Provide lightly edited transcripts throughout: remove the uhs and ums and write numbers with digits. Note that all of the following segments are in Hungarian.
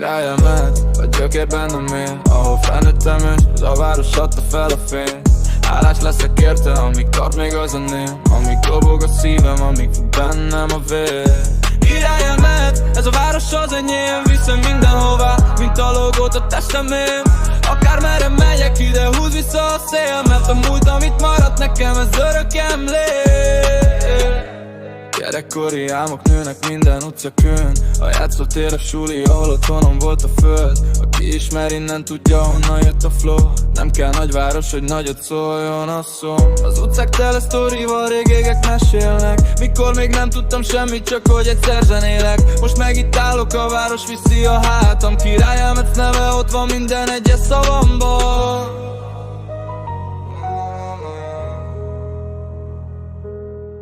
Királyemet, a gyökér bennem él, ahol felnőttem és ez a város adta fel a fény. Hálás leszek érte, amíg tart még a zeném, amíg dobog a szívem, amíg fut bennem a vér. Királyemet, ez a város az enyém, viszem mindenhová, mint a logót a testemém. Akármerre megyek, ide húz vissza a szél, mert a múlt, amit maradt nekem, ez örök emlék. Gyerekkori álmok nőnek minden utcakön, a játszótér a suli, ahol otthonom volt a föld. Aki ismer innen tudja, honnan jött a flow. Nem kell nagyváros, hogy nagyot szóljon a szóm. Az utcák tele sztorival, rég égek mesélnek, mikor még nem tudtam semmit, csak hogy egyszer zenélek. Most meg itt állok, a város viszi a hátam. Királyemet neve ott van minden egyes szavamban.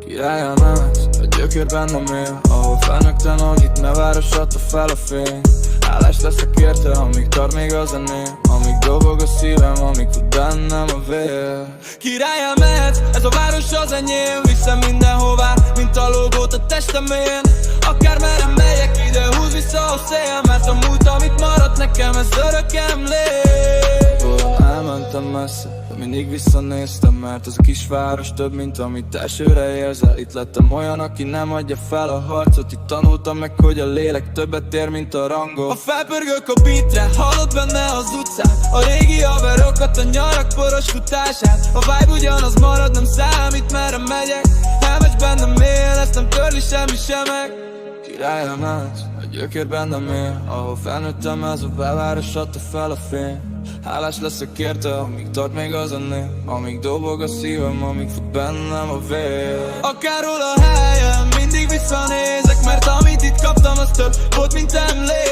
Királyemet, a gyökér bennem él, ahol felnőttem, ahogy itt ne város adta fel a fény. Hálás leszek érte, amíg tart még a zeném, amíg dobog a szívem, amíg fut bennem a vér. Királyemet, ez a város az enyém, viszem mindenhová, mint a logót a testemén. Akármerre megyek, ide húz vissza a szél, mert a múlt, amit maradt nekem, ez örök emlék. Elmentem messze, de mindig visszanéztem, mert ez a kisváros több, mint amit elsőre érzel. Itt lettem olyan, aki nem adja fel a harcot, itt tanultam meg, hogy a lélek többet ér, mint a rangot. Ha felpörgök a beatre, hallod benne az utcát, a régi haverokat, a nyarak poros futását. A vibe ugyanaz marad, nem számít, merre megyek, elmegy bennem él, ezt nem törli semmi sem meg. Királyemet, a gyökér bennem él, ahol felnőttem, ez a belváros adta fel a fény. Hálás leszek érte, amíg tart még a zeném, amíg dobog a szívem, amíg fut bennem a vér. Akárhol a helyem, mindig visszanézek, mert amit itt kaptam, az több volt, mint emlék.